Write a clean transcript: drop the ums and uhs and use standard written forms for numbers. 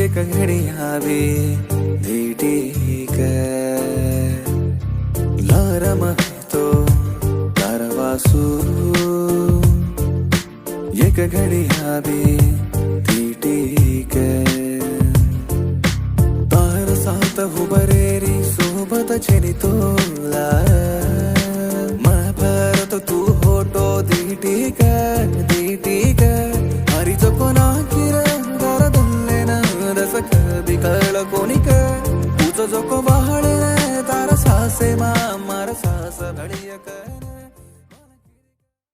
एक घड़िया भी ठीक लारम तो तारवासू एक घड़िया भी ठीक तार साथ हुबरेरी सोबत चली तोला